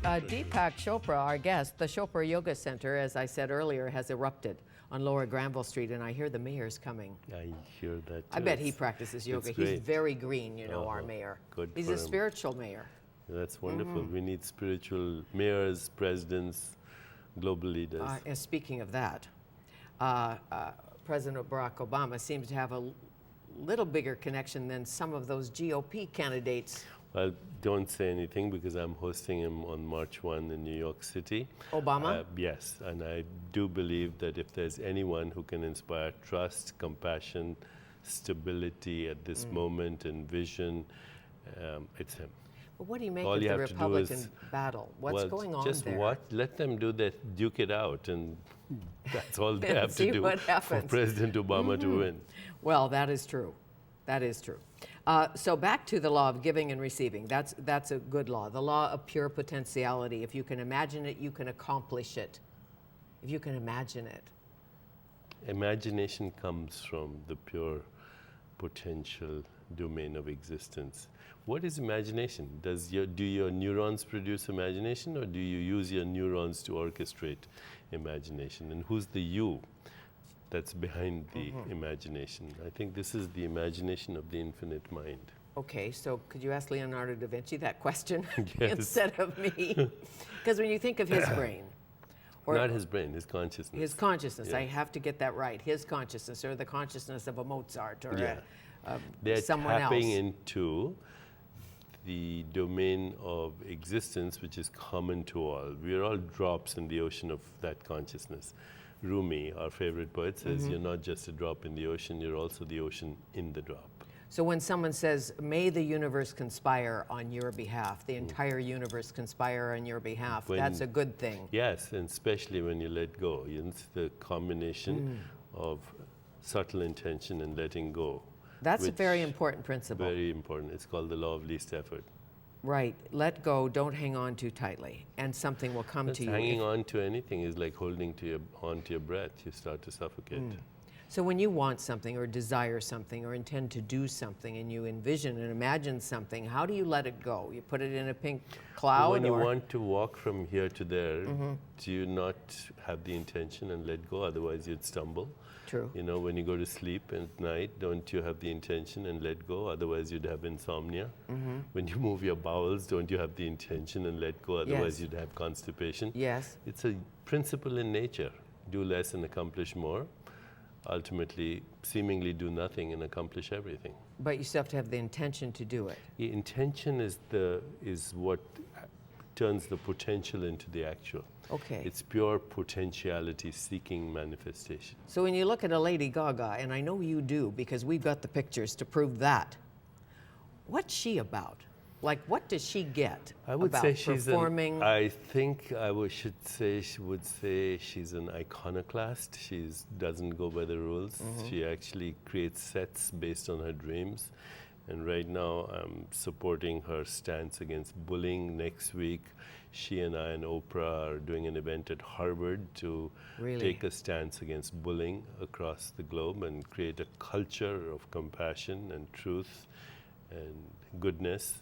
Deepak Chopra, our guest, the Chopra Yoga Center, as I said earlier, has erupted on Lower Granville Street, and I hear the mayor's coming. I hear that too. I bet he practices yoga. He's very green, you know, our mayor. Good He's for a him. spiritual mayor. That's wonderful. We need spiritual mayors, presidents, global leaders. And speaking of that, President Barack Obama seems to have a little bigger connection than some of those GOP candidates. Well, don't say anything because I'm hosting him on March 1 in New York City. Obama? Yes, and I do believe that if there's anyone who can inspire trust, compassion, stability at this moment and vision, it's him. But what do you make All of you the have to do Republican is- battle? What's going on just there? let them do that, duke it out, and that's all they And have see to do what for happens. President Obama to win. Well, that is true. That is true. So back to the law of giving and receiving. That's a good law. The law of pure potentiality. If you can imagine it, you can accomplish it. If you can imagine it. Imagination comes from the pure potential domain of existence. What is imagination? Do your neurons produce imagination, or do you use your neurons to orchestrate imagination? And who's the you that's behind the imagination? I think this is the imagination of the infinite mind. Okay, so could you ask Leonardo da Vinci that question Yes. instead of me? Because when you think of his brain, or Not his brain, his consciousness. his consciousness, Yeah. I have to get that right, his consciousness, or the consciousness of a Mozart, or Yeah. They're someone tapping else. into the domain of existence which is common to all. We are all drops in the ocean of that consciousness. Rumi, our favorite poet, says, you're not just a drop in the ocean, you're also the ocean in the drop. So when someone says, may the universe conspire on your behalf, the entire universe conspire on your behalf, that's a good thing. Yes, and especially when you let go. It's the combination of subtle intention and letting go. That's a which- very important principle. Very important. It's called the law of least effort. Right. Let go, don't hang on too tightly, and something will come to you. Hanging on to anything is like holding on to your breath. You start to suffocate. So when you want something or desire something or intend to do something and you envision and imagine something, how do you let it go? You put it in a pink cloud? When you or? want to walk from here to there, do you not have the intention and let go? Otherwise, you'd stumble. True. You know, when you go to sleep at night, don't you have the intention and let go? Otherwise, you'd have insomnia. When you move your bowels, don't you have the intention and let go? Otherwise, Yes. you'd have constipation. Yes. It's a principle in nature. Do less and accomplish more. Ultimately, seemingly do nothing and accomplish everything. But you still have to have the intention to do it. The intention is what turns the potential into the actual. Okay. It's pure potentiality seeking manifestation. So when you look at a Lady Gaga, and I know you do because we've got the pictures to prove that, what's she about? Like, what does she get I would about say she's performing? I think I should say she's an iconoclast. She doesn't go by the rules. She actually creates sets based on her dreams. And right now, I'm supporting her stance against bullying. Next week, she and I and Oprah are doing an event at Harvard to Really? take a stance against bullying across the globe and create a culture of compassion and truth and goodness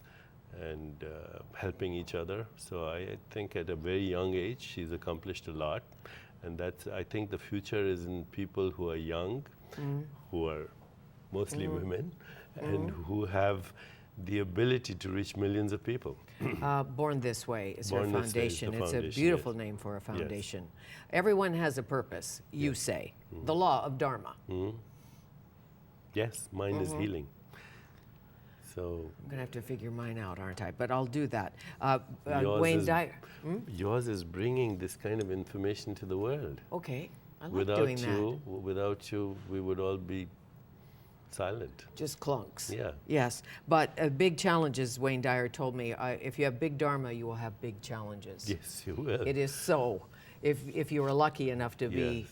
and helping each other. So I think at a very young age, she's accomplished a lot. And I think the future is in people who are young, who are mostly women, and who have the ability to reach millions of people. Born This Way is Born her This Way is the foundation. It's a foundation, beautiful yes. name for a foundation. Everyone has a purpose, you say. The law of Dharma. Yes, mine is healing. So I'm going to have to figure mine out, aren't I? But I'll do that. yours Wayne is- Dyer. yours is bringing this kind of information to the world. Okay, I like doing that. Without you, we would all be silent. Just clunks. Yeah. Yes, but big challenges, Wayne Dyer told me. If you have big Dharma, you will have big challenges. Yes, you will. It is so. If you were lucky enough to be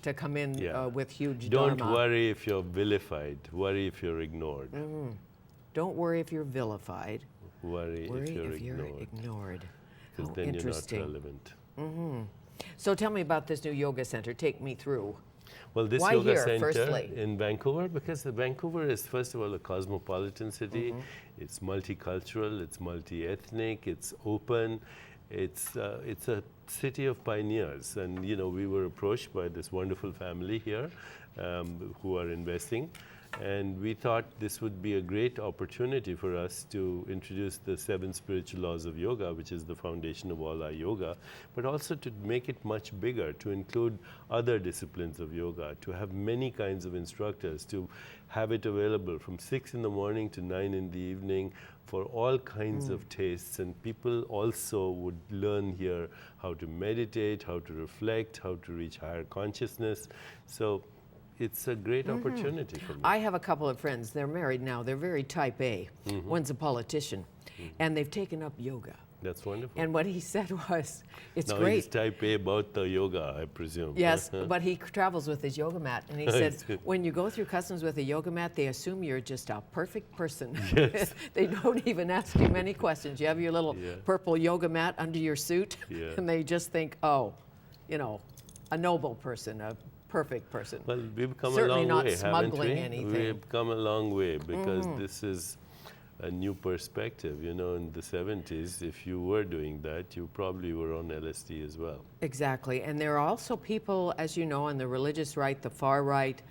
to come in Yeah. with huge Don't Dharma. worry if you're vilified. Worry if you're ignored. Don't worry if you're vilified. Worry if you're ignored. Because How then you're not interesting. relevant. So tell me about this new yoga center. Take me through. Well, this Why yoga here, center firstly? in Vancouver, because Vancouver is, first of all, a cosmopolitan city. It's multicultural, it's multi-ethnic, it's open, It's a city of pioneers, and we were approached by this wonderful family here who are investing, and we thought this would be a great opportunity for us to introduce the 7 spiritual laws of yoga, which is the foundation of all our yoga, but also to make it much bigger, to include other disciplines of yoga, to have many kinds of instructors, to have it available from 6 in the morning to 9 in the evening for all kinds of tastes. And people also would learn here how to meditate, how to reflect, how to reach higher consciousness. So it's a great opportunity for me. I have a couple of friends. They're married now. They're very type A. One's a politician, and they've taken up yoga. That's wonderful. And what he said was, it's now great. He's type A about the yoga, I presume. Yes, but he travels with his yoga mat, and he said, when you go through customs with a yoga mat, they assume you're just a perfect person. Yes. They don't even ask you many questions. You have your little purple yoga mat under your suit, and they just think, oh, a noble person, a perfect person. Well, we've come Certainly a long not way, haven't smuggling we? anything. We've come a long way because this is a new perspective. In the 70s, if you were doing that, you probably were on LSD as well. Exactly. And there are also people, as you know, on the religious right, the far right,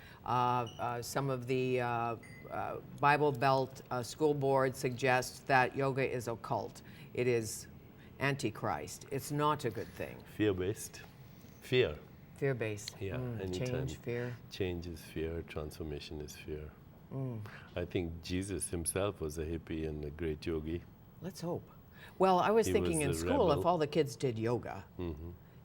some of the Bible Belt school boards suggest that yoga is occult. It is antichrist. It's not a good thing. Fear-based. Fear. Fear-based. Yeah, anytime. Change, fear. Change is fear, transformation is fear. I think Jesus himself was a hippie and a great yogi. Let's hope. Well, I was He thinking was in a school, rebel. if all the kids did yoga,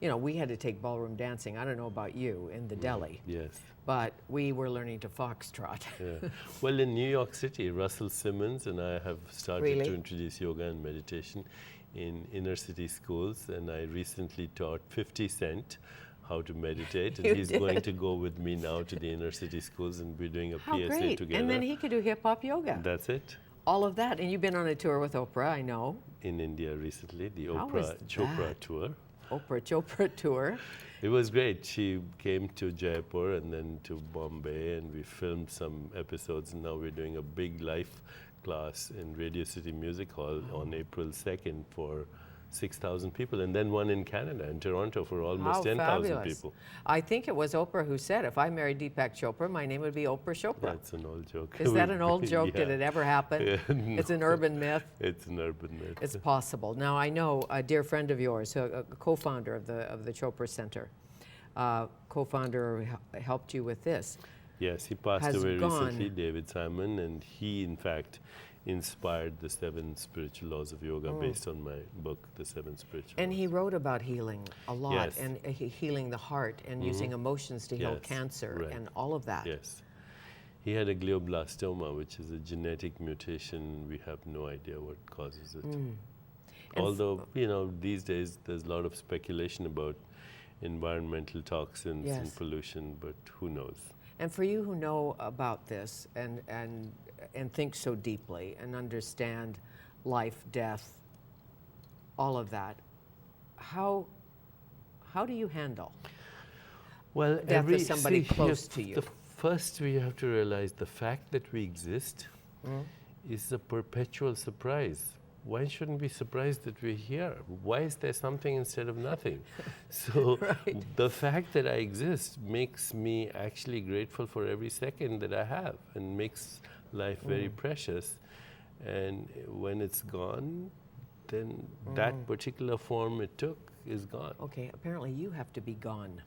we had to take ballroom dancing. I don't know about you in the deli, Yes. but we were learning to foxtrot. Yeah. Well, in New York City, Russell Simmons and I have started Really? to introduce yoga and meditation in inner city schools, and I recently taught 50 Cent how to meditate, and You he's did? going to go with me now to the inner city schools, and we're doing a How PSA great. together. And then he could do hip-hop yoga. That's it. All of that. And you've been on a tour with Oprah, I know. In India recently, the How was Oprah Chopra that? tour. Oprah Chopra tour. It was great. She came to Jaipur and then to Bombay, and we filmed some episodes, and now we're doing a big live class in Radio City Music Hall on April 2nd for 6,000 people, and then one in Canada, in Toronto, for almost How 10,000 fabulous. people. I think it was Oprah who said, if I married Deepak Chopra, my name would be Oprah Chopra. That's an old joke. Is that an old joke? Yeah. Did it ever happen? Yeah, no. It's an urban myth. It's an urban myth. It's possible. Now, I know a dear friend of yours, a co-founder of the Chopra Center, co-founder helped you with this. Yes, he passed has away gone- recently, David Simon, and he, in fact, inspired the 7 spiritual laws of yoga based on my book, The 7 Spiritual And Laws. he wrote about healing a lot, Yes. and healing the heart, and using emotions to heal Yes, cancer, right. and all of that. Yes. He had a glioblastoma, which is a genetic mutation. We have no idea what causes it. And Although, these days there's a lot of speculation about environmental toxins Yes. and pollution, but who knows? And for you who know about this and think so deeply and understand life, death, all of that, how do you handle Well, death of somebody close to you? First, we have to realize the fact that we exist is a perpetual surprise. Why shouldn't we be surprised that we're here? Why is there something instead of nothing? So Right. the fact that I exist makes me actually grateful for every second that I have, and makes life very precious. And when it's gone, then that particular form it took is gone. Okay, apparently you have to be gone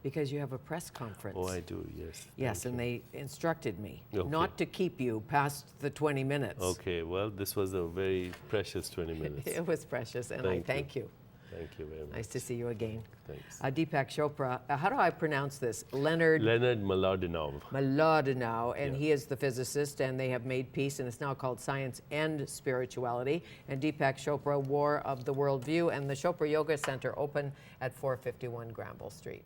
because you have a press conference. Oh, I do, yes. Yes, Thank and you. they instructed me Okay. not to keep you past the 20 minutes. Okay, well, this was a very precious 20 minutes. It was precious, and Thank I thank you. Thank you very much. Nice to see you again. Thanks. Deepak Chopra, how do I pronounce this? Leonard Mlodinow. Mlodinow, and Yeah. he is the physicist, and they have made peace, and it's now called Science and Spirituality. And Deepak Chopra, War of the Worldview, and the Chopra Yoga Center open at 451 Granville Street.